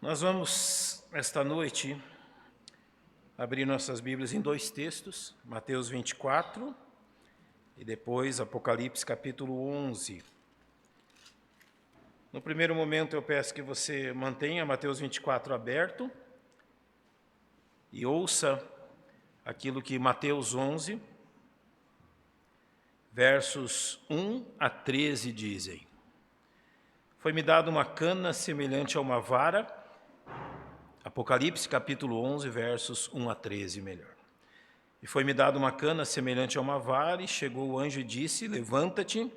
Nós vamos, esta noite, abrir nossas Bíblias em dois textos, Mateus 24 e depois Apocalipse capítulo 11. No primeiro momento eu peço que você mantenha Mateus 24 aberto e ouça aquilo que Mateus 11, versos 1 a 13 dizem. Foi-me dada uma cana semelhante a uma vara, Apocalipse capítulo 11, versos 1 a 13, melhor. E foi-me dada uma cana semelhante a uma vara, e chegou o anjo e disse: levanta-te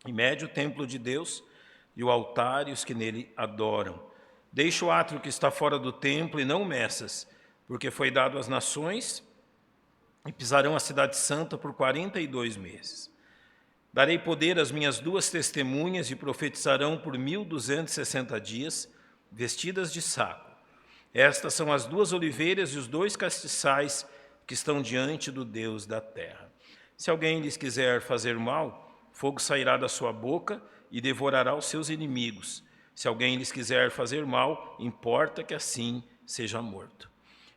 e mede o templo de Deus e o altar e os que nele adoram. Deixa o átrio que está fora do templo e não o meças, porque foi dado às nações e pisarão a cidade santa por 42 meses. Darei poder às minhas duas testemunhas e profetizarão por 1260 dias, vestidas de saco. Estas são as duas oliveiras e os dois castiçais que estão diante do Deus da terra. Se alguém lhes quiser fazer mal, fogo sairá da sua boca e devorará os seus inimigos. Se alguém lhes quiser fazer mal, importa que assim seja morto.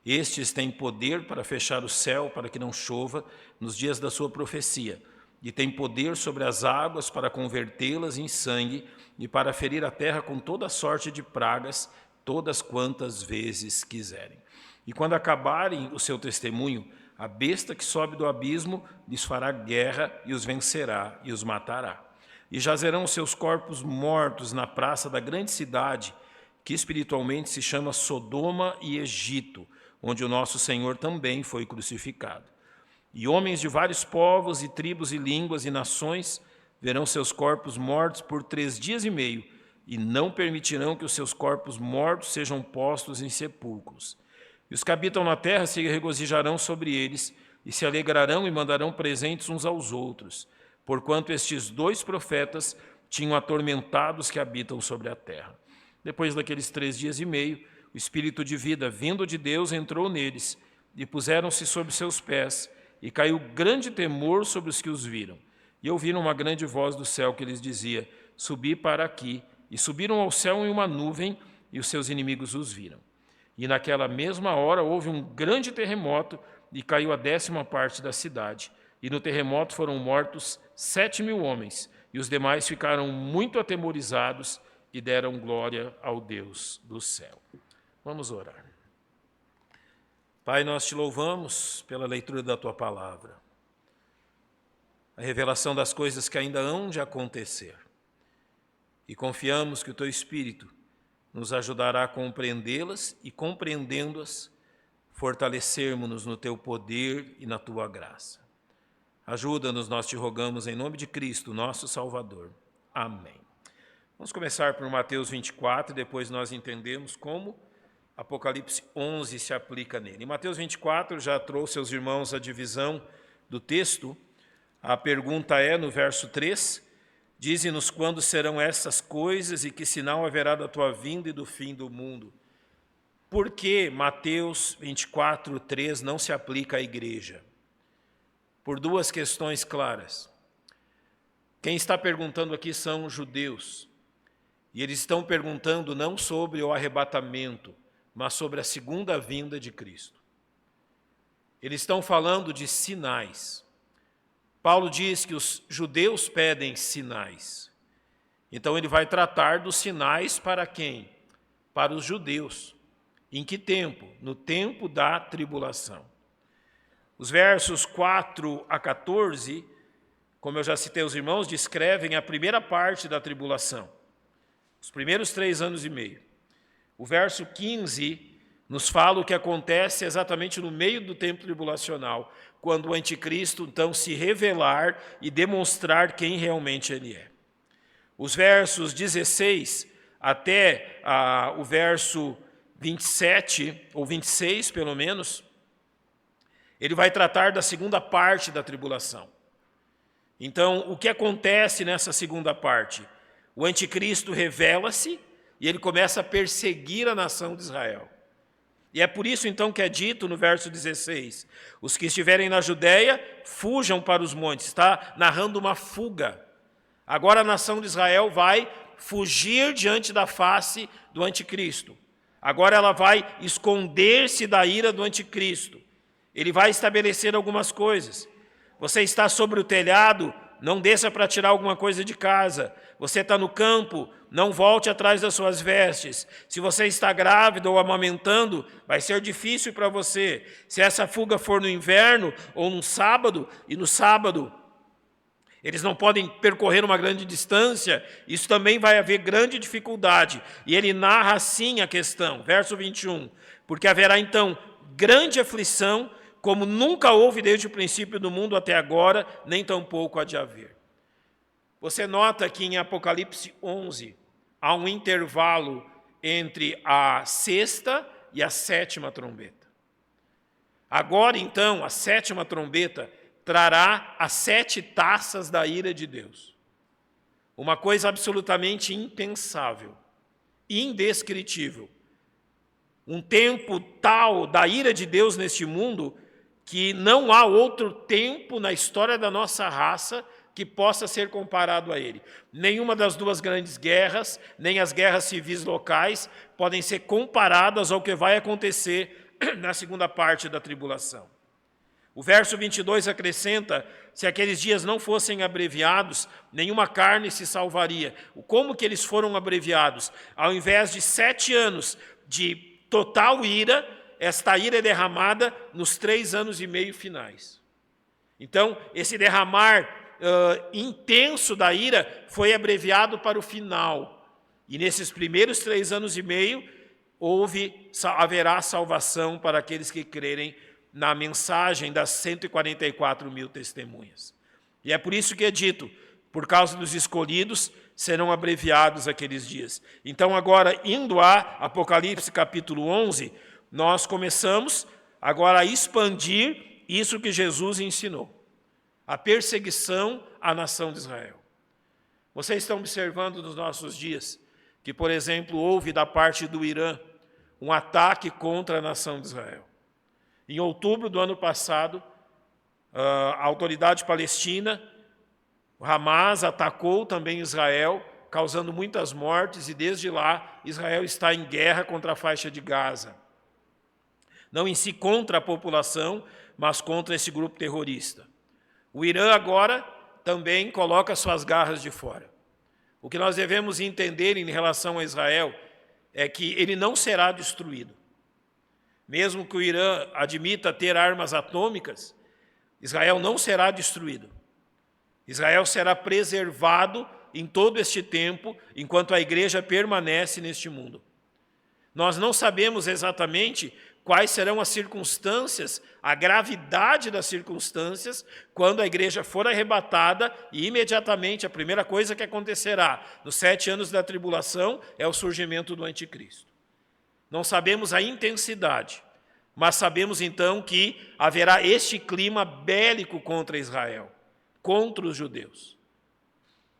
Estes têm poder para fechar o céu para que não chova nos dias da sua profecia, e têm poder sobre as águas para convertê-las em sangue e para ferir a terra com toda sorte de pragas, todas quantas vezes quiserem. E quando acabarem o seu testemunho, a besta que sobe do abismo lhes fará guerra e os vencerá e os matará. E jazerão os seus corpos mortos na praça da grande cidade, que espiritualmente se chama Sodoma e Egito, onde o nosso Senhor também foi crucificado. E homens de vários povos e tribos e línguas e nações verão seus corpos mortos por 3 dias e meio, e não permitirão que os seus corpos mortos sejam postos em sepulcros. E os que habitam na terra se regozijarão sobre eles, e se alegrarão e mandarão presentes uns aos outros, porquanto estes 2 profetas tinham atormentado os que habitam sobre a terra. Depois daqueles 3 dias e meio, o Espírito de vida, vindo de Deus, entrou neles, e puseram-se sob seus pés, e caiu grande temor sobre os que os viram. E ouviram uma grande voz do céu que lhes dizia: subi para aqui. E subiram ao céu em uma nuvem, e os seus inimigos os viram. E naquela mesma hora houve um grande terremoto, e caiu a 10ª parte da cidade. E no terremoto foram mortos 7.000 homens, e os demais ficaram muito atemorizados e deram glória ao Deus do céu. Vamos orar. Pai, nós te louvamos pela leitura da Tua palavra, a revelação das coisas que ainda hão de acontecer. E confiamos que o Teu Espírito nos ajudará a compreendê-las e, compreendendo-as, fortalecermos-nos no Teu poder e na Tua graça. Ajuda-nos, nós te rogamos, em nome de Cristo, nosso Salvador. Amém. Vamos começar por Mateus 24 e depois nós entendemos como Apocalipse 11 se aplica nele. Em Mateus 24, já trouxe aos irmãos a divisão do texto. A pergunta é, no verso 3, dize-nos quando serão essas coisas e que sinal haverá da tua vinda e do fim do mundo. Por que Mateus 24, 3 não se aplica à igreja? Por 2 questões claras. Quem está perguntando aqui são os judeus. E eles estão perguntando não sobre o arrebatamento, mas sobre a segunda vinda de Cristo. Eles estão falando de sinais. Paulo diz que os judeus pedem sinais. Então ele vai tratar dos sinais para quem? Para os judeus. Em que tempo? No tempo da tribulação. Os versos 4 a 14, como eu já citei aos irmãos, descrevem a primeira parte da tribulação. Os primeiros 3 anos e meio. O verso 15 nos fala o que acontece exatamente no meio do tempo tribulacional, quando o anticristo, então, se revelar e demonstrar quem realmente ele é. Os versos 16 até o verso 27, ou 26 pelo menos, ele vai tratar da segunda parte da tribulação. Então, o que acontece nessa segunda parte? O anticristo revela-se e ele começa a perseguir a nação de Israel. E é por isso, então, que é dito no verso 16, os que estiverem na Judéia, fujam para os montes. Está narrando uma fuga. Agora a nação de Israel vai fugir diante da face do anticristo. Agora ela vai esconder-se da ira do anticristo. Ele vai estabelecer algumas coisas. Você está sobre o telhado, não desça para tirar alguma coisa de casa. Você está no campo, não volte atrás das suas vestes. Se você está grávida ou amamentando, vai ser difícil para você. Se essa fuga for no inverno ou no sábado, e no sábado eles não podem percorrer uma grande distância, isso também vai haver grande dificuldade. E ele narra assim a questão, verso 21. Porque haverá então grande aflição, como nunca houve desde o princípio do mundo até agora, nem tampouco há de haver. Você nota que em Apocalipse 11 há um intervalo entre a sexta e a sétima trombeta. Agora então, a sétima trombeta trará as 7 taças da ira de Deus. Uma coisa absolutamente impensável, indescritível. Um tempo tal da ira de Deus neste mundo que não há outro tempo na história da nossa raça que possa ser comparado a ele. Nenhuma das 2 grandes guerras, nem as guerras civis locais, podem ser comparadas ao que vai acontecer na segunda parte da tribulação. O verso 22 acrescenta, se aqueles dias não fossem abreviados, nenhuma carne se salvaria. Como que eles foram abreviados? Ao invés de 7 anos de total ira, esta ira é derramada nos 3 anos e meio finais. Então, esse derramar intenso da ira foi abreviado para o final. E nesses primeiros 3 anos e meio, haverá salvação para aqueles que crerem na mensagem das 144 mil testemunhas. E é por isso que é dito, por causa dos escolhidos, serão abreviados aqueles dias. Então agora, indo a Apocalipse capítulo 11, nós começamos agora a expandir isso que Jesus ensinou. A perseguição à nação de Israel. Vocês estão observando nos nossos dias que, por exemplo, houve da parte do Irã um ataque contra a nação de Israel. Em outubro do ano passado, a autoridade palestina, o Hamas, atacou também Israel, causando muitas mortes, e desde lá Israel está em guerra contra a faixa de Gaza. Não em si contra a população, mas contra esse grupo terrorista. O Irã agora também coloca suas garras de fora. O que nós devemos entender em relação a Israel é que ele não será destruído. Mesmo que o Irã admita ter armas atômicas, Israel não será destruído. Israel será preservado em todo este tempo, enquanto a igreja permanece neste mundo. Nós não sabemos exatamente quais serão as circunstâncias, a gravidade das circunstâncias, quando a igreja for arrebatada, e imediatamente a primeira coisa que acontecerá nos 7 anos da tribulação é o surgimento do anticristo. Não sabemos a intensidade, mas sabemos então que haverá este clima bélico contra Israel, contra os judeus.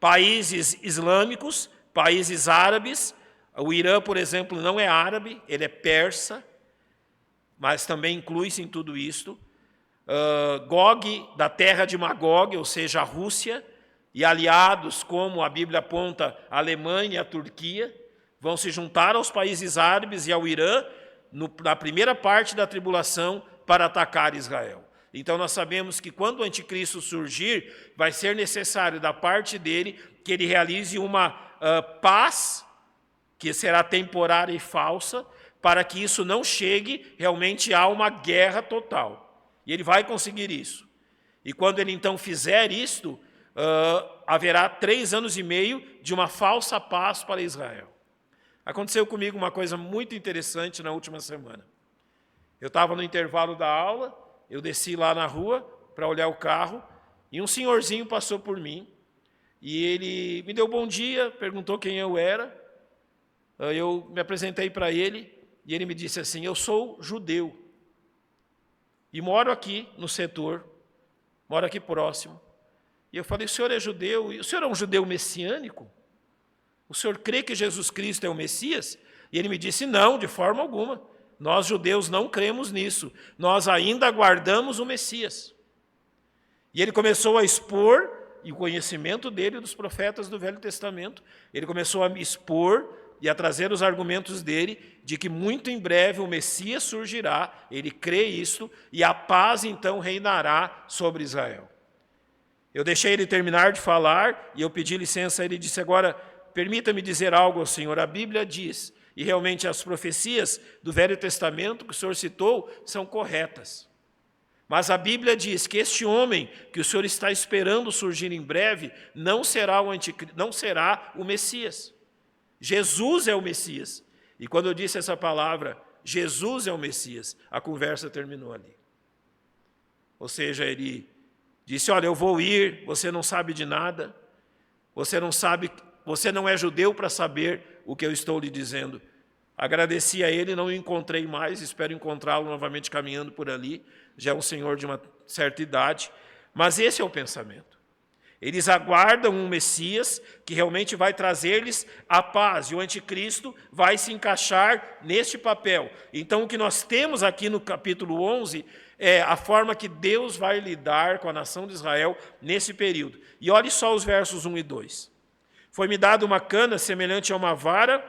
Países islâmicos, países árabes, o Irã, por exemplo, não é árabe, ele é persa, mas também inclui-se em tudo isto. Gog, da terra de Magog, ou seja, a Rússia, e aliados, como a Bíblia aponta, a Alemanha e a Turquia, vão se juntar aos países árabes e ao Irã na primeira parte da tribulação para atacar Israel. Então nós sabemos que quando o anticristo surgir, vai ser necessário da parte dele que ele realize uma paz, que será temporária e falsa, para que isso não chegue realmente a uma guerra total. E ele vai conseguir isso. E quando ele então fizer isto, haverá 3 anos e meio de uma falsa paz para Israel. Aconteceu comigo uma coisa muito interessante na última semana. Eu estava no intervalo da aula, eu desci lá na rua para olhar o carro, e um senhorzinho passou por mim, e ele me deu bom dia, perguntou quem eu era, eu me apresentei para ele, e ele me disse assim, eu sou judeu, e moro aqui no setor, moro aqui próximo. E eu falei, o senhor é judeu? E o senhor é um judeu messiânico? O senhor crê que Jesus Cristo é o Messias? E ele me disse, não, de forma alguma. Nós judeus não cremos nisso. Nós ainda aguardamos o Messias. E ele começou a expor, e o conhecimento dele dos profetas do Velho Testamento, ele começou a me expor e a trazer os argumentos dele de que muito em breve o Messias surgirá, ele crê isto, e a paz então reinará sobre Israel. Eu deixei ele terminar de falar e eu pedi licença, ele disse: agora, permita-me dizer algo ao Senhor. A Bíblia diz, e realmente as profecias do Velho Testamento que o Senhor citou são corretas. Mas a Bíblia diz que este homem que o Senhor está esperando surgir em breve não será o Messias. Jesus é o Messias. E quando eu disse essa palavra, Jesus é o Messias, a conversa terminou ali. Ou seja, ele disse: olha, eu vou ir, você não sabe de nada, você não é judeu para saber o que eu estou lhe dizendo. Agradeci a ele, não o encontrei mais, espero encontrá-lo novamente caminhando por ali, já é um senhor de uma certa idade, mas esse é o pensamento. Eles aguardam um Messias que realmente vai trazer-lhes a paz, e o anticristo vai se encaixar neste papel. Então, o que nós temos aqui no capítulo 11 é a forma que Deus vai lidar com a nação de Israel nesse período. E olhe só os versos 1 e 2. Foi-me dada uma cana semelhante a uma vara,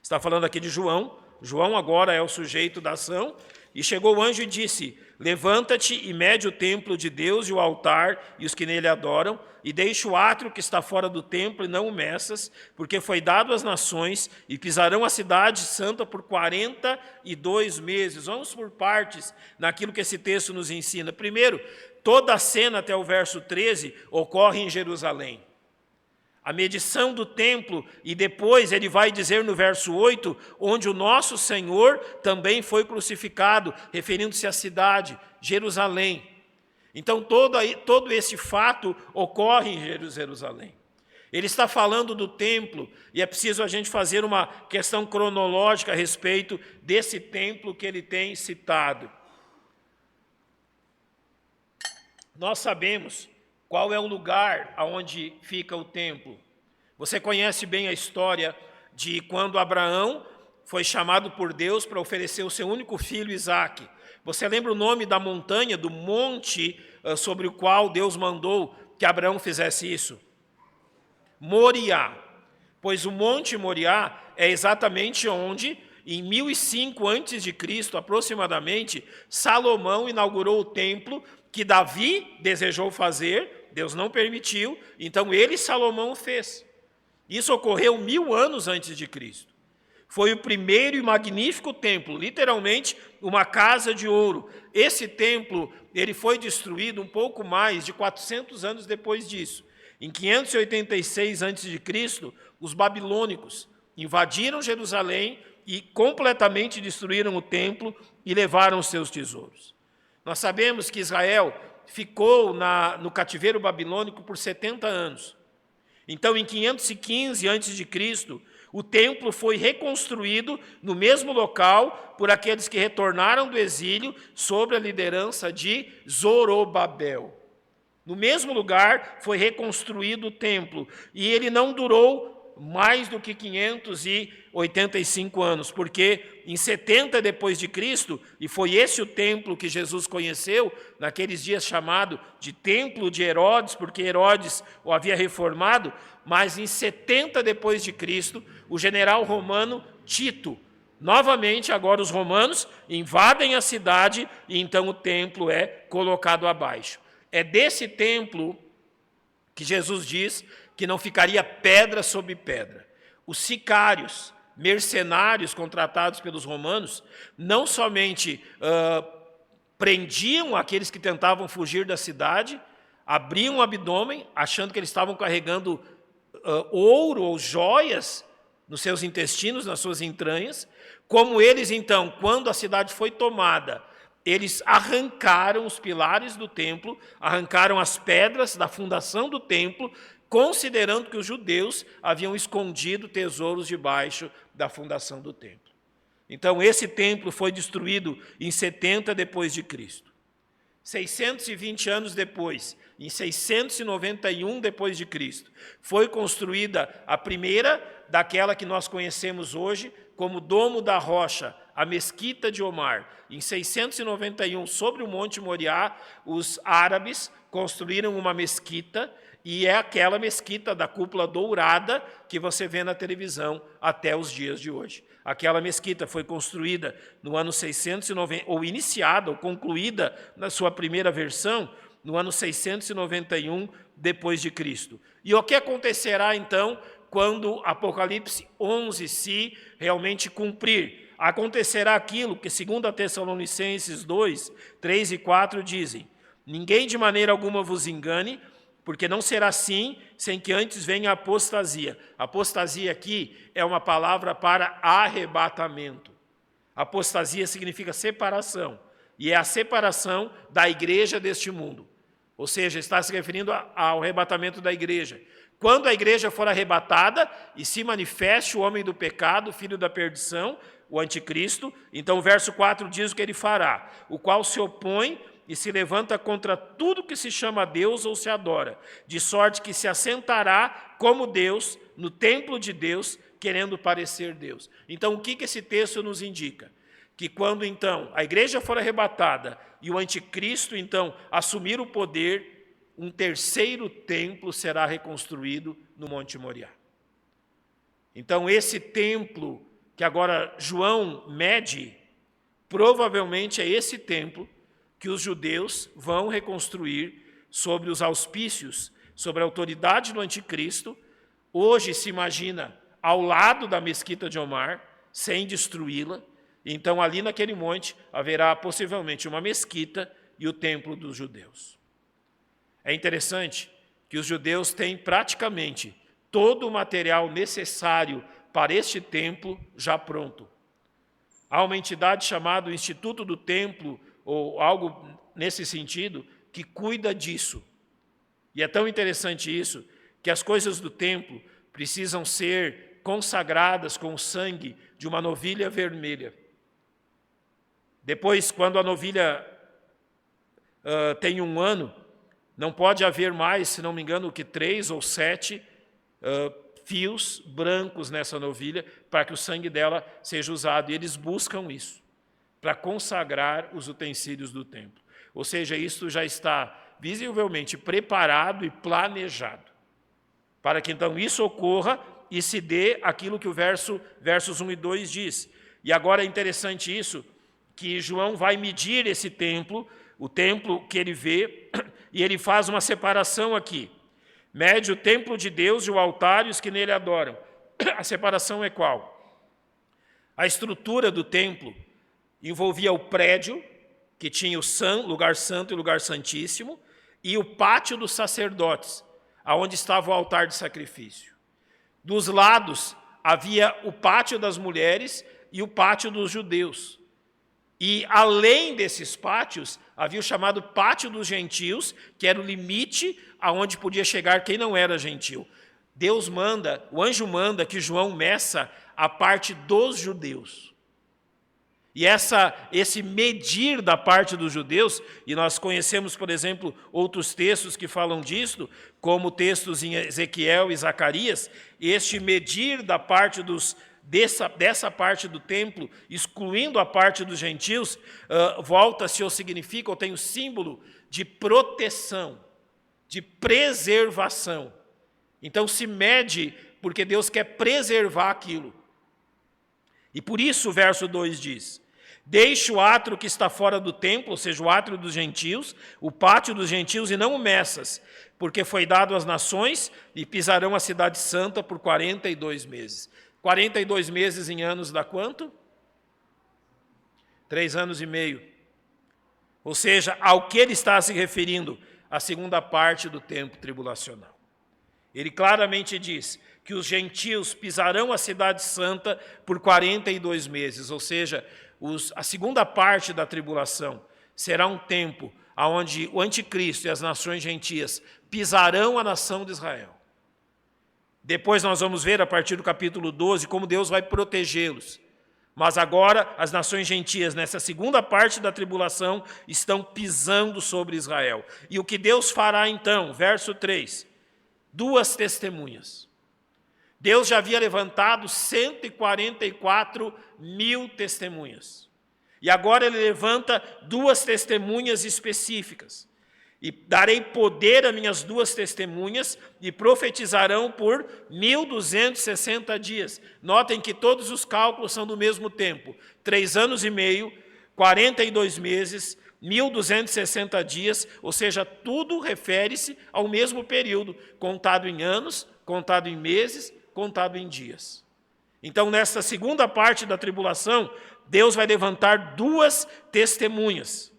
está falando aqui de João. João agora é o sujeito da ação. E chegou o anjo e disse: levanta-te e mede o templo de Deus e o altar e os que nele adoram, e deixa o átrio que está fora do templo e não o meças, porque foi dado às nações, e pisarão a cidade santa por 42 meses. Vamos por partes naquilo que esse texto nos ensina. Primeiro, toda a cena até o verso 13 ocorre em Jerusalém. A medição do templo, e depois ele vai dizer no verso 8, onde o nosso Senhor também foi crucificado, referindo-se à cidade, Jerusalém. Então todo esse fato ocorre em Jerusalém. Ele está falando do templo, e é preciso a gente fazer uma questão cronológica a respeito desse templo que ele tem citado. Nós sabemos qual é o lugar onde fica o templo. Você conhece bem a história de quando Abraão foi chamado por Deus para oferecer o seu único filho, Isaque. Você lembra o nome da montanha, do monte sobre o qual Deus mandou que Abraão fizesse isso? Moriá. Pois o monte Moriá é exatamente onde, em 1005 a.C., aproximadamente, Salomão inaugurou o templo que Davi desejou fazer, Deus não permitiu, então ele, Salomão, fez. Isso ocorreu 1000 anos antes de Cristo. Foi o primeiro e magnífico templo, literalmente uma casa de ouro. Esse templo ele foi destruído um pouco mais de 400 anos depois disso. Em 586 a.C., os babilônicos invadiram Jerusalém e completamente destruíram o templo e levaram os seus tesouros. Nós sabemos que Israel ficou no cativeiro babilônico por 70 anos. Então, em 515 a.C., o templo foi reconstruído no mesmo local por aqueles que retornaram do exílio sob a liderança de Zorobabel. No mesmo lugar foi reconstruído o templo, e ele não durou mais do que 585 anos, porque em 70 depois de Cristo, e foi esse o templo que Jesus conheceu, naqueles dias chamado de Templo de Herodes, porque Herodes o havia reformado, mas em 70 depois de Cristo, o general romano Tito, novamente agora os romanos invadem a cidade, e então o templo é colocado abaixo. É desse templo que Jesus diz que não ficaria pedra sobre pedra. Os sicários, mercenários contratados pelos romanos, não somente prendiam aqueles que tentavam fugir da cidade, abriam o abdômen, achando que eles estavam carregando ouro ou joias nos seus intestinos, nas suas entranhas, como eles, então, quando a cidade foi tomada, eles arrancaram os pilares do templo, arrancaram as pedras da fundação do templo, considerando que os judeus haviam escondido tesouros debaixo da fundação do templo. Então, esse templo foi destruído em 70 depois de Cristo. 620 anos depois, em 691 depois de Cristo, foi construída a primeira daquela que nós conhecemos hoje como Domo da Rocha, a Mesquita de Omar. Em 691, sobre o Monte Moriá, os árabes construíram uma mesquita, e é aquela mesquita da cúpula dourada que você vê na televisão até os dias de hoje. Aquela mesquita foi construída no ano 690, ou iniciada, ou concluída na sua primeira versão, no ano 691 depois de Cristo. E o que acontecerá então quando Apocalipse 11 se realmente cumprir? Acontecerá aquilo que, segundo a Tessalonicenses 2, 3 e 4 dizem: ninguém de maneira alguma vos engane, porque não será assim, sem que antes venha a apostasia. Apostasia aqui é uma palavra para arrebatamento. Apostasia significa separação, e é a separação da igreja deste mundo. Ou seja, está se referindo ao arrebatamento da igreja. Quando a igreja for arrebatada e se manifeste o homem do pecado, filho da perdição, o anticristo, então o verso 4 diz o que ele fará: o qual se opõe e se levanta contra tudo que se chama Deus ou se adora, de sorte que se assentará como Deus no templo de Deus, querendo parecer Deus. Então, o que esse texto nos indica? Que quando, então, a igreja for arrebatada e o anticristo, então, assumir o poder, um terceiro templo será reconstruído no Monte Moriá. Então, esse templo que agora João mede, provavelmente é esse templo que os judeus vão reconstruir sobre os auspícios, sobre a autoridade do anticristo. Hoje se imagina ao lado da mesquita de Omar, sem destruí-la. Então ali naquele monte haverá possivelmente uma mesquita e o templo dos judeus. É interessante que os judeus têm praticamente todo o material necessário para este templo já pronto. Há uma entidade chamada Instituto do Templo, ou algo nesse sentido, que cuida disso. E é tão interessante isso, que as coisas do templo precisam ser consagradas com o sangue de uma novilha vermelha. Depois, quando a novilha tem 1 ano, não pode haver mais, se não me engano, que 3 ou 7 fios brancos nessa novilha, para que o sangue dela seja usado. E eles buscam isso, para consagrar os utensílios do templo. Ou seja, isso já está visivelmente preparado e planejado, para que então isso ocorra e se dê aquilo que o versos 1 e 2 diz. E agora é interessante isso, que João vai medir esse templo, o templo que ele vê, e ele faz uma separação aqui. Mede o templo de Deus e o altar e os que nele adoram. A separação é qual? A estrutura do templo envolvia o prédio, que tinha o lugar santo e lugar santíssimo, e o pátio dos sacerdotes, aonde estava o altar de sacrifício. Dos lados havia o pátio das mulheres e o pátio dos judeus. E além desses pátios, havia o chamado pátio dos gentios, que era o limite aonde podia chegar quem não era gentil. Deus manda, o anjo manda que João meça a parte dos judeus. E esse medir da parte dos judeus, e nós conhecemos, por exemplo, outros textos que falam disso, como textos em Ezequiel e Zacarias, este medir da parte dessa parte do templo, excluindo a parte dos gentios, volta-se ou significa, ou tem o símbolo de proteção, de preservação. Então se mede porque Deus quer preservar aquilo. E por isso o verso 2 diz: deixe o átrio que está fora do templo, ou seja, o átrio dos gentios, o pátio dos gentios, e não o meças, porque foi dado às nações, e pisarão a cidade santa por 42 meses. 42 meses em anos dá quanto? 3 anos e meio. Ou seja, ao que ele está se referindo? A segunda parte do tempo tribulacional. Ele claramente diz que os gentios pisarão a cidade santa por 42 meses, ou seja, a segunda parte da tribulação será um tempo onde o anticristo e as nações gentias pisarão a nação de Israel. Depois nós vamos ver, a partir do capítulo 12, como Deus vai protegê-los. Mas agora, as nações gentias, nessa segunda parte da tribulação, estão pisando sobre Israel. E o que Deus fará então? Verso 3. 2 testemunhas. Deus já havia levantado 144 mil testemunhas. E agora ele levanta 2 testemunhas específicas. E darei poder a minhas 2 testemunhas, e profetizarão por 1260 dias. Notem que todos os cálculos são do mesmo tempo. 3 anos e meio, 42 meses, 1260 dias, ou seja, tudo refere-se ao mesmo período, contado em anos, contado em meses, contado em dias. Então, nesta segunda parte da tribulação, Deus vai levantar 2 testemunhas.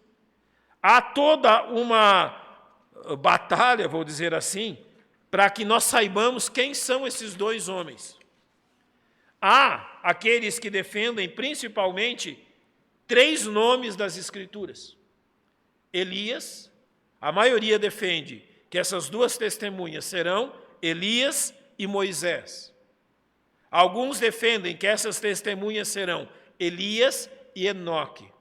Há toda uma batalha, vou dizer assim, para que nós saibamos quem são esses 2 homens. Há aqueles que defendem principalmente 3 nomes das Escrituras. Elias, a maioria defende que essas 2 testemunhas serão Elias e Moisés. Alguns defendem que essas testemunhas serão Elias e Enoque.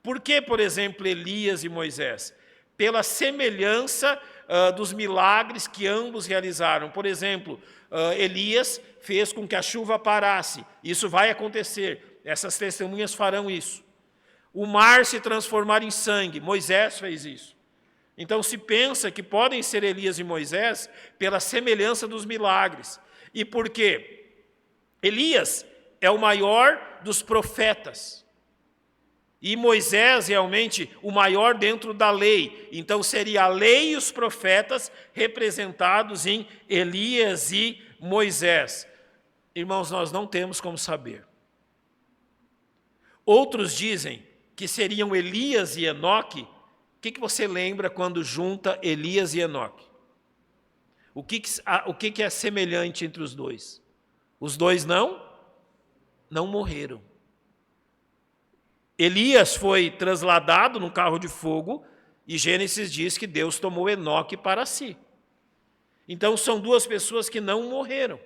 Por que, por exemplo, Elias e Moisés? Pela semelhança dos milagres que ambos realizaram. Por exemplo, Elias fez com que a chuva parasse. Isso vai acontecer. Essas testemunhas farão isso. O mar se transformar em sangue. Moisés fez isso. Então se pensa que podem ser Elias e Moisés pela semelhança dos milagres. E por quê? Elias é o maior dos profetas. E Moisés, realmente, o maior dentro da lei. Então, seria a lei e os profetas representados em Elias e Moisés. Irmãos, nós não temos como saber. Outros dizem que seriam Elias e Enoque. O que você lembra quando junta Elias e Enoque? O que é semelhante entre os 2? Os 2 não morreram. Elias foi trasladado num carro de fogo e Gênesis diz que Deus tomou Enoque para si. Então são 2 pessoas que não morreram.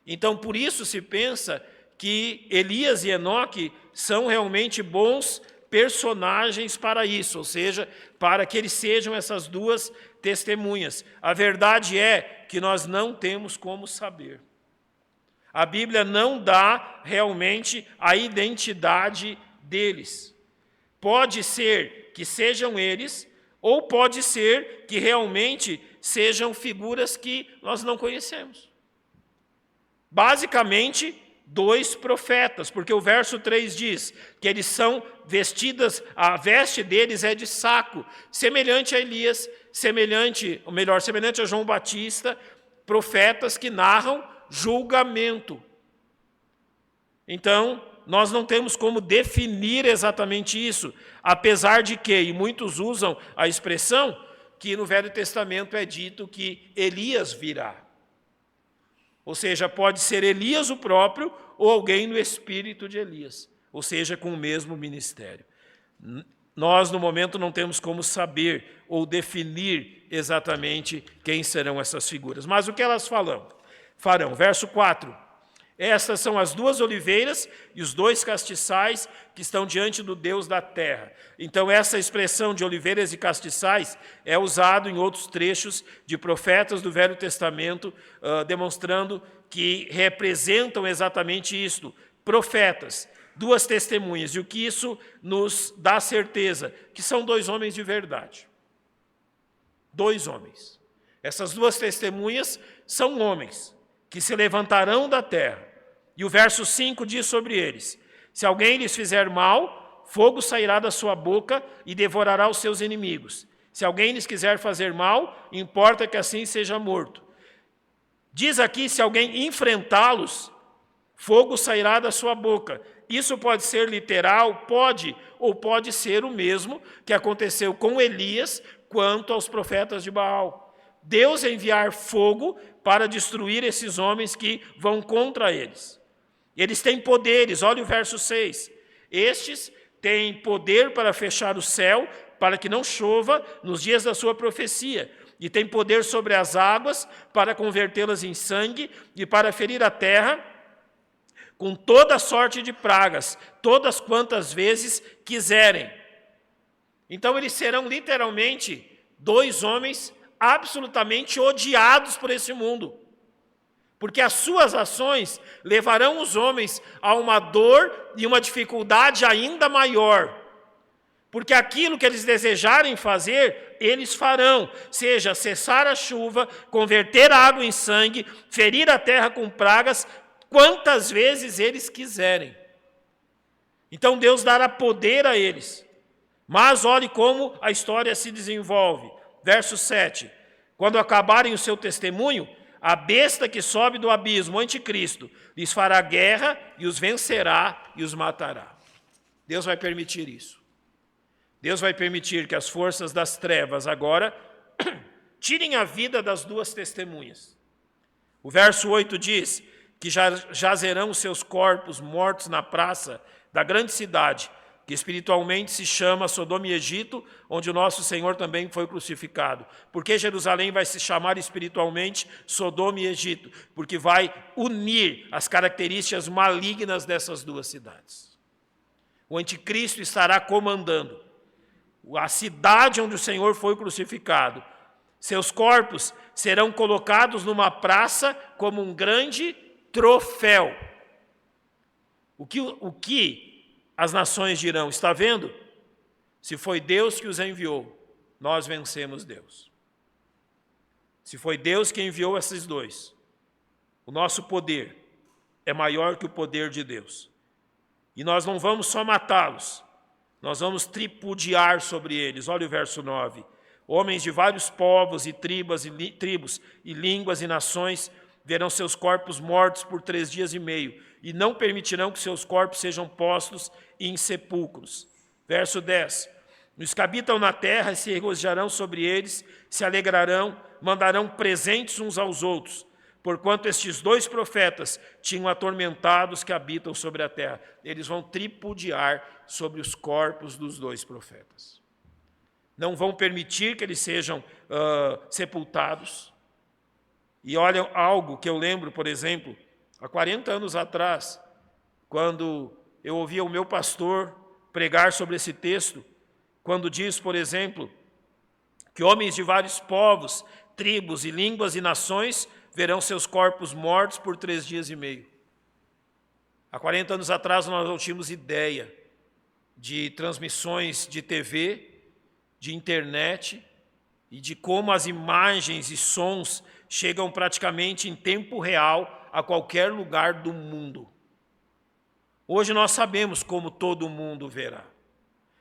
Então por isso se pensa que Elias e Enoque são realmente bons personagens para isso, ou seja, para que eles sejam essas 2 testemunhas. A verdade é que nós não temos como saber. A Bíblia não dá realmente a identidade deles. Pode ser que sejam eles, ou pode ser que realmente sejam figuras que nós não conhecemos. Basicamente, 2 profetas, porque o verso 3 diz que eles são vestidas, a veste deles é de saco, semelhante a Elias, semelhante a João Batista, profetas que narram julgamento. Então, nós não temos como definir exatamente isso, apesar de que, e muitos usam a expressão, que no Velho Testamento é dito que Elias virá. Ou seja, pode ser Elias o próprio ou alguém no espírito de Elias, ou seja, com o mesmo ministério. Nós, no momento, não temos como saber ou definir exatamente quem serão essas figuras. Mas o que elas farão? Verso 4. Estas são as 2 oliveiras e os 2 castiçais que estão diante do Deus da terra. Então, essa expressão de oliveiras e castiçais é usado em outros trechos de profetas do Velho Testamento, demonstrando que representam exatamente isto. Profetas, 2 testemunhas. E o que isso nos dá certeza? Que são 2 homens de verdade. 2 homens. Essas 2 testemunhas são homens que se levantarão da terra. E o verso 5 diz sobre eles: se alguém lhes fizer mal, fogo sairá da sua boca e devorará os seus inimigos. Se alguém lhes quiser fazer mal, importa que assim seja morto. Diz aqui, se alguém enfrentá-los, fogo sairá da sua boca. Isso pode ser literal? Pode, ou pode ser o mesmo que aconteceu com Elias quanto aos profetas de Baal. Deus enviar fogo para destruir esses homens que vão contra eles. Eles têm poderes, olha o verso 6. Estes têm poder para fechar o céu, para que não chova nos dias da sua profecia. E têm poder sobre as águas, para convertê-las em sangue, e para ferir a terra com toda sorte de pragas, todas quantas vezes quiserem. Então eles serão literalmente 2 homens absolutamente odiados por esse mundo. Porque as suas ações levarão os homens a uma dor e uma dificuldade ainda maior. Porque aquilo que eles desejarem fazer, eles farão, seja cessar a chuva, converter a água em sangue, ferir a terra com pragas, quantas vezes eles quiserem. Então Deus dará poder a eles. Mas olhe como a história se desenvolve. Verso 7. Quando acabarem o seu testemunho, a besta que sobe do abismo, o anticristo, lhes fará guerra e os vencerá e os matará. Deus vai permitir isso. Deus vai permitir que as forças das trevas agora tirem a vida das duas testemunhas. O verso 8 diz que jazerão os seus corpos mortos na praça da grande cidade, que espiritualmente se chama Sodoma e Egito, onde o nosso Senhor também foi crucificado. Por que Jerusalém vai se chamar espiritualmente Sodoma e Egito? Porque vai unir as características malignas dessas duas cidades. O anticristo estará comandando a cidade onde o Senhor foi crucificado. Seus corpos serão colocados numa praça como um grande troféu. O que as nações dirão? Está vendo? Se foi Deus que os enviou, nós vencemos Deus. Se foi Deus que enviou esses dois, o nosso poder é maior que o poder de Deus. E nós não vamos só matá-los, nós vamos tripudiar sobre eles. Olha o verso 9. Homens de vários povos e tribos e línguas e nações verão seus corpos mortos por 3 dias e meio, e não permitirão que seus corpos sejam postos em sepulcros. Verso 10. Os que habitam na terra se regozijarão sobre eles, se alegrarão, mandarão presentes uns aos outros, porquanto estes 2 profetas tinham atormentado os que habitam sobre a terra. Eles vão tripudiar sobre os corpos dos 2 profetas. Não vão permitir que eles sejam sepultados. E olha algo que eu lembro, por exemplo, há 40 anos atrás, quando eu ouvia o meu pastor pregar sobre esse texto, quando diz, por exemplo, que homens de vários povos, tribos e línguas e nações verão seus corpos mortos por 3 dias e meio. Há 40 anos atrás nós não tínhamos ideia de transmissões de TV, de internet e de como as imagens e sons chegam praticamente em tempo real a qualquer lugar do mundo. Hoje nós sabemos como todo mundo verá,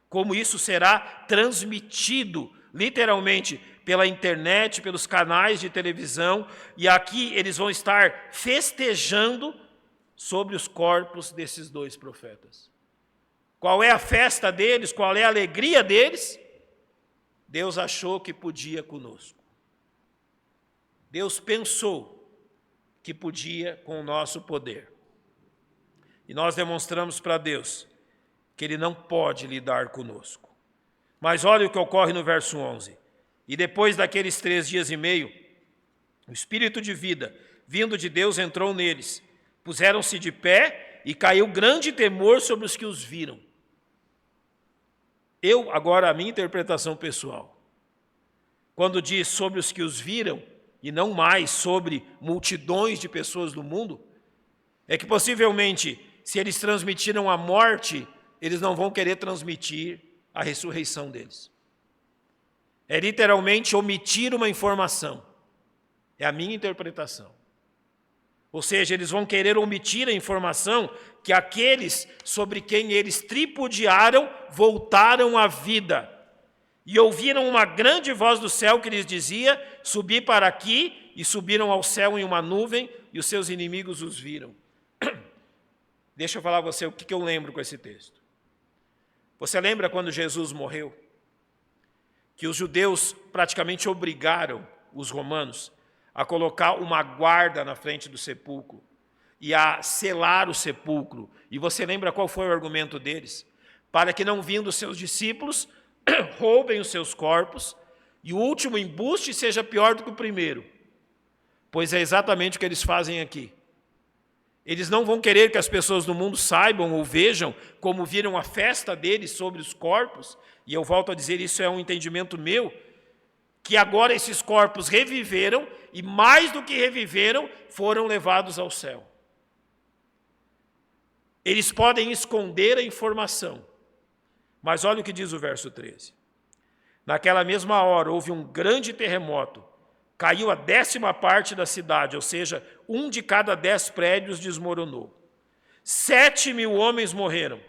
como isso será transmitido literalmente pela internet, pelos canais de televisão, e aqui eles vão estar festejando sobre os corpos desses 2 profetas. Qual é a festa deles? Qual é a alegria deles? Deus achou que podia conosco. Deus pensou que podia com o nosso poder. E nós demonstramos para Deus que Ele não pode lidar conosco. Mas olha o que ocorre no verso 11. E depois daqueles 3 dias e meio, o Espírito de vida, vindo de Deus, entrou neles. Puseram-se de pé e caiu grande temor sobre os que os viram. Agora, a minha interpretação pessoal, quando diz sobre os que os viram, e não mais sobre multidões de pessoas do mundo, é que possivelmente, se eles transmitiram a morte, eles não vão querer transmitir a ressurreição deles. É literalmente omitir uma informação. É a minha interpretação. Ou seja, eles vão querer omitir a informação que aqueles sobre quem eles tripudiaram voltaram à vida. E ouviram uma grande voz do céu que lhes dizia: subi para aqui, e subiram ao céu em uma nuvem, e os seus inimigos os viram. Deixa eu falar a você o que eu lembro com esse texto. Você lembra quando Jesus morreu? Que os judeus praticamente obrigaram os romanos a colocar uma guarda na frente do sepulcro e a selar o sepulcro. E você lembra qual foi o argumento deles? Para que não vindo os seus discípulos roubem os seus corpos e o último embuste seja pior do que o primeiro. Pois é exatamente o que eles fazem aqui. Eles não vão querer que as pessoas do mundo saibam ou vejam como viram a festa deles sobre os corpos, e eu volto a dizer, isso é um entendimento meu, que agora esses corpos reviveram, e mais do que reviveram, foram levados ao céu. Eles podem esconder a informação, Mas olha o que diz o verso 13. Naquela mesma hora houve um grande terremoto, caiu a 10ª parte da cidade, ou seja, 1 de cada 10 prédios desmoronou. 7.000 homens morreram.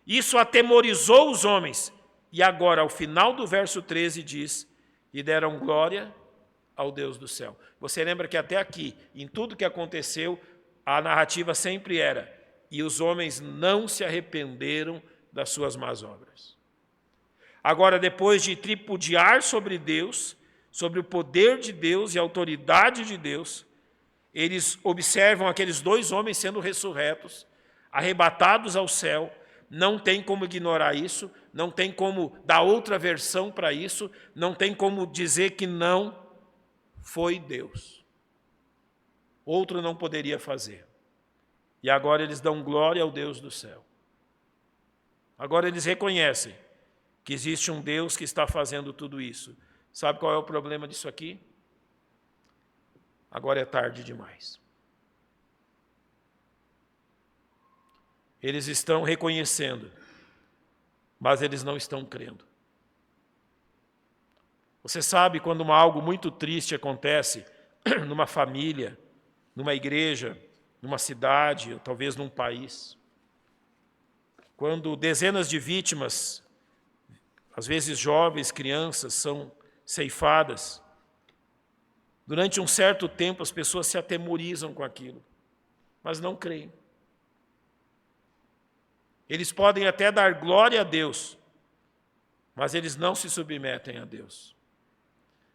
Isso atemorizou os homens. E agora, ao final do verso 13, diz: e deram glória ao Deus do céu. Você lembra que até aqui, em tudo que aconteceu, a narrativa sempre era: e os homens não se arrependeram das suas más obras. Agora, depois de tripudiar sobre Deus, sobre o poder de Deus e a autoridade de Deus, eles observam aqueles 2 homens sendo ressurretos, arrebatados ao céu. Não tem como ignorar isso, não tem como dar outra versão para isso, não tem como dizer que não foi Deus. Outro não poderia fazer. E agora eles dão glória ao Deus do céu. Agora eles reconhecem que existe um Deus que está fazendo tudo isso. Sabe qual é o problema disso aqui? Agora é tarde demais. Eles estão reconhecendo, mas eles não estão crendo. Você sabe quando algo muito triste acontece numa família, numa igreja, numa cidade, ou talvez num país, quando dezenas de vítimas, às vezes jovens, crianças, são ceifadas, durante um certo tempo as pessoas se atemorizam com aquilo, mas não creem. Eles podem até dar glória a Deus, mas eles não se submetem a Deus.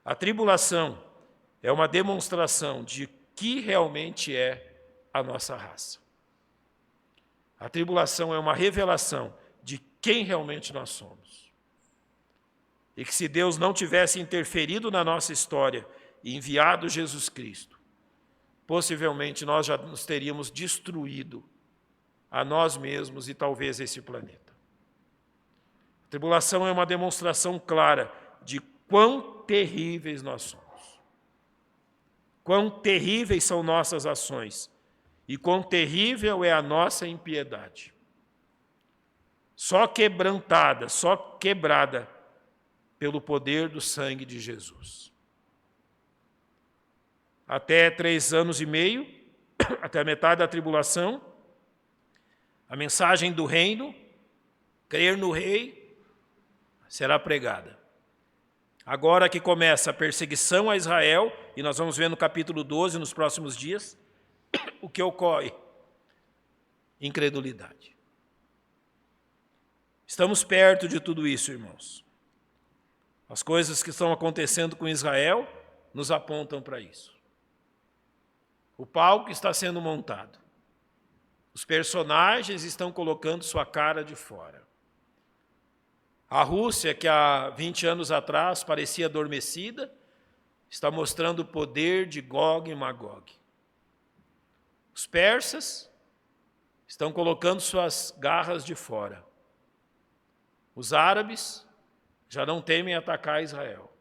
A tribulação é uma demonstração de que realmente é a nossa raça. A tribulação é uma revelação de quem realmente nós somos. E que se Deus não tivesse interferido na nossa história e enviado Jesus Cristo, possivelmente nós já nos teríamos destruído a nós mesmos e talvez esse planeta. A tribulação é uma demonstração clara de quão terríveis nós somos. Quão terríveis são nossas ações e quão terrível é a nossa impiedade. Só quebrantada, só quebrada pelo poder do sangue de Jesus. Até 3 anos e meio, até a metade da tribulação, a mensagem do reino, crer no rei, será pregada. Agora que começa a perseguição a Israel, e nós vamos ver no capítulo 12, nos próximos dias, o que ocorre? Incredulidade. Estamos perto de tudo isso, irmãos. As coisas que estão acontecendo com Israel nos apontam para isso. O palco está sendo montado. Os personagens estão colocando sua cara de fora. A Rússia, que há 20 anos atrás parecia adormecida, está mostrando o poder de Gog e Magog. Os persas estão colocando suas garras de fora. Os árabes já não temem atacar Israel.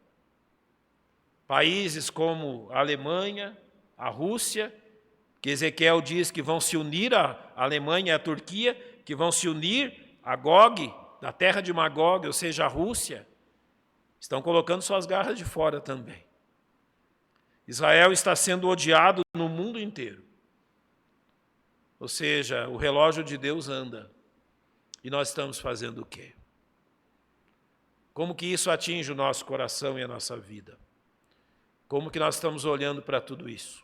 Países como a Alemanha, a Rússia, que Ezequiel diz que vão se unir a Alemanha e a Turquia, que vão se unir a Gog, da terra de Magog, ou seja, a Rússia, estão colocando suas garras de fora também. Israel está sendo odiado no mundo inteiro. Ou seja, o relógio de Deus anda. E nós estamos fazendo o quê? Como que isso atinge o nosso coração e a nossa vida? Como que nós estamos olhando para tudo isso?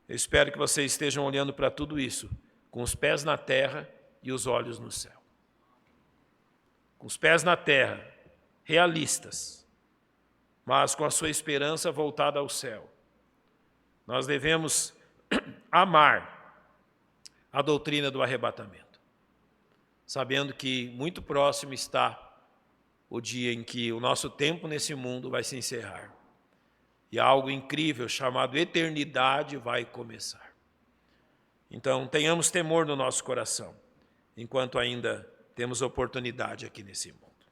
Eu espero que vocês estejam olhando para tudo isso com os pés na terra e os olhos no céu. Com os pés na terra, realistas, mas com a sua esperança voltada ao céu. Nós devemos amar a doutrina do arrebatamento, sabendo que muito próximo está o dia em que o nosso tempo nesse mundo vai se encerrar. E algo incrível chamado eternidade vai começar. Então, tenhamos temor no nosso coração, enquanto ainda temos oportunidade aqui nesse mundo.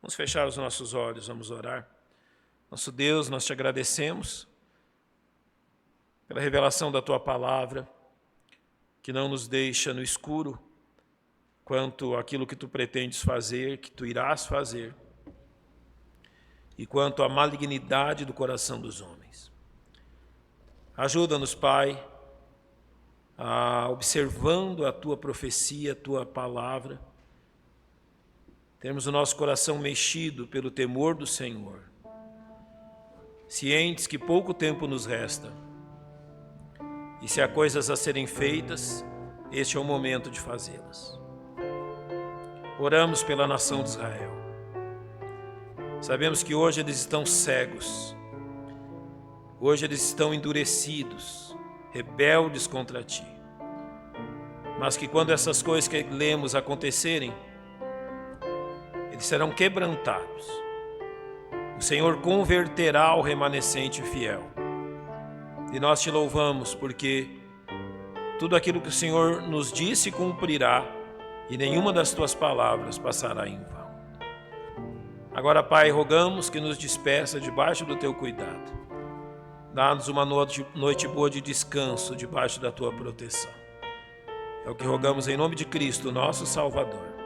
Vamos fechar os nossos olhos, vamos orar. Nosso Deus, nós te agradecemos pela revelação da Tua palavra, que não nos deixa no escuro, quanto àquilo que tu pretendes fazer, que tu irás fazer, e quanto à malignidade do coração dos homens. Ajuda-nos, Pai, observando a tua profecia, a tua palavra, termos o nosso coração mexido pelo temor do Senhor, cientes que pouco tempo nos resta, e se há coisas a serem feitas, este é o momento de fazê-las. Oramos pela nação de Israel. Sabemos que hoje eles estão cegos, hoje eles estão endurecidos, rebeldes contra ti. Mas que quando essas coisas que lemos acontecerem, eles serão quebrantados. O Senhor converterá o remanescente fiel. E nós te louvamos porque tudo aquilo que o Senhor nos disse cumprirá e nenhuma das tuas palavras passará em vão. Agora, Pai, rogamos que nos despeça debaixo do teu cuidado. Dá-nos uma noite boa de descanso debaixo da tua proteção. É o que rogamos em nome de Cristo, nosso Salvador.